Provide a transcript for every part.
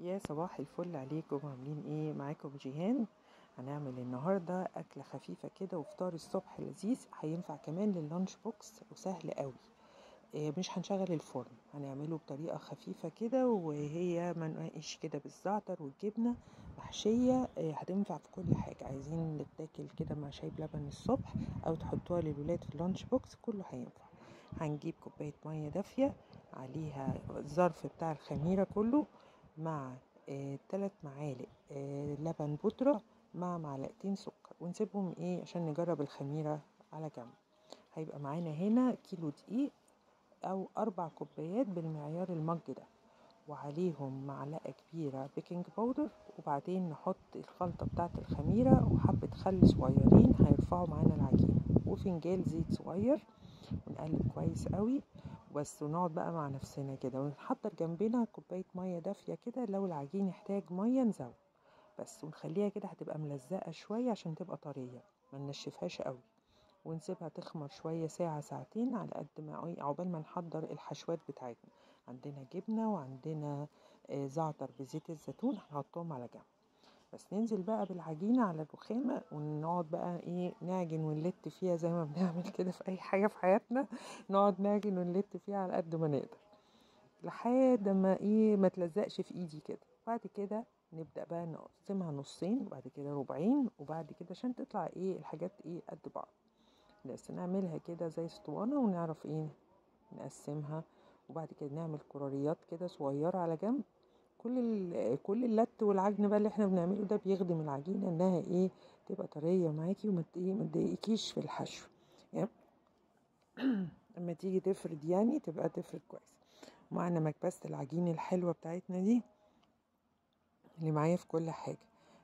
يا صباح الفل عليكم، عاملين ايه؟ معاكم جيهان. هنعمل النهارده اكله خفيفه كده وفطار الصبح لذيذ، هينفع كمان لللانش بوكس وسهل قوي. مش هنشغل الفرن، هنعمله بطريقه خفيفه كده، وهي منقش كده بالزعتر والجبنه محشيه. هتنفع في كل حاجه، عايزين نتاكل كده مع شاي بلبن الصبح او تحطوها للولاد في اللانش بوكس، كله هينفع. هنجيب كوبايه ميه دافيه، عليها الظرف بتاع الخميره كله، مع 3 معالق لبن بودرة، مع معلقتين سكر، ونسيبهم عشان نجرب الخميرة على جنب. هيبقى معانا هنا كيلو دقيق او 4 كوبايات بالمعيار المج ده، وعليهم معلقة كبيرة بيكنج باودر، وبعدين نحط الخلطة بتاعة الخميرة وحبة خل صغيرين هيرفعوا معانا العجينة، وفنجان زيت صغير، ونقلب كويس قوي بس، ونقعد بقى مع نفسنا كده، ونحضر جنبنا كوباية مية دافية كده، لو العجين يحتاج مية نزود بس، ونخليها كده هتبقى ملزقة شوية عشان تبقى طرية، ما ننشفهاش قوي، ونسيبها تخمر شوية ساعة ساعتين على قد ما عقبال ما نحضر الحشوات بتاعتنا. عندنا جبنة وعندنا زعتر بزيت الزيتون، هنحطهم على جنب بس. ننزل بقى بالعجينة على الرخامة، ونقعد بقى نعجن ونلت فيها زي ما بنعمل كده في اي حاجة في حياتنا، نقعد نعجن ونلت فيها على قد ما نقدر لحد ما ما تلزقش في ايدي كده. بعد كده نبدأ بقى نقسمها نصين، وبعد كده ربعين، وبعد كده عشان تطلع الحاجات قد بعض، بس نعملها كده زي اسطوانة، ونعرف نقسمها. وبعد كده نعمل كراريات كده صغيرة على جنب. كل اللت والعجن بقى اللي احنا بنعمله ده بيخدم العجينة انها تبقى طرية معاكي، وما تضايقكيش في الحشو يعني. لما تيجي تفرد تبقى تفرد كويس. معنا مكبسة العجين الحلوة بتاعتنا دي اللي معايا في كل حاجة،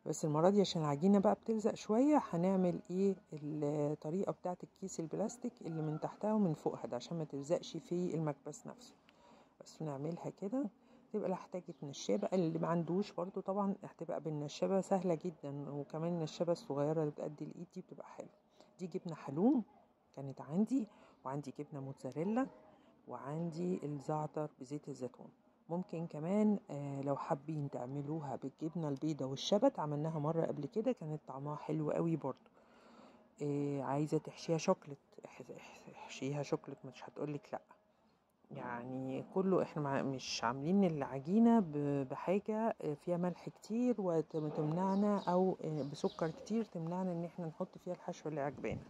بس المرة دي عشان العجينة بقى بتلزق شوية، هنعمل الطريقة بتاعت الكيس البلاستيك اللي من تحتها ومن فوقها ده، عشان ما تلزقش في المكبس نفسه بس. نعملها كده، تبقى لا احتاجت نشابة، اللي ما عندوش برضو طبعا هتبقى بالنشابة سهلة جدا، وكمان النشابة الصغيرة اللي بتقد الايد دي بتبقى حلوة. دي جبنة حلوم كانت عندي، وعندي جبنة موتزاريلا، وعندي الزعتر بزيت الزيتون. ممكن كمان لو حابين تعملوها بالجبنة البيضة والشبت، عملناها مرة قبل كده كانت طعمها حلو قوي برضو. عايزة تحشيها شوكلت، احشيها شوكلت، مش هتقولك لا. يعني كله احنا مش عاملين العجينة بحاجة فيها ملح كتير وتمنعنا، او بسكر كتير تمنعنا ان احنا نحط فيها الحشوة اللي عجبانا،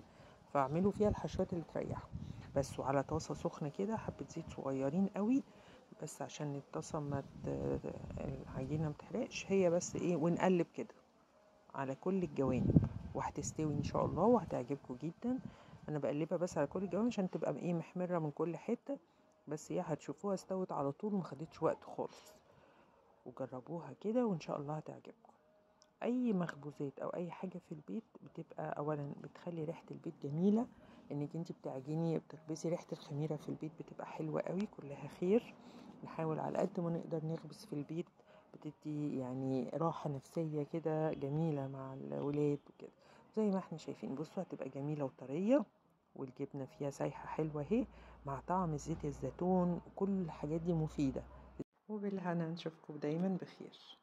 فاعملوا فيها الحشوات اللي تريحوا بس. وعلى طاسة سخنة كده حبة زيت صغيرين قوي بس، عشان الطاسة العجينة متحرقش هي بس، ونقلب كده على كل الجوانب، وهتستوي ان شاء الله وهتعجبكم جدا. انا بقلبها بس على كل الجوانب عشان تبقى محمرة من كل حتة بس، هي هتشوفوها استوت على طول، مخدتش وقت خالص. وجربوها كده وان شاء الله هتعجبكم. اي مخبوزات او اي حاجة في البيت بتبقى اولا بتخلي ريحة البيت جميلة، انك انت بتعجني بتخبزي، ريحة الخميرة في البيت بتبقى حلوة قوي، كلها خير. نحاول على قد ما نقدر نخبز في البيت، بتدي راحة نفسية كده جميلة مع الولاد وكده. زي ما احنا شايفين، بصوا هتبقى جميلة وطرية، والجبنة فيها سايحة حلوة اهي، مع طعم زيت الزيتون، وكل الحاجات دي مفيدة. وبالهنا، نشوفكم دايما بخير.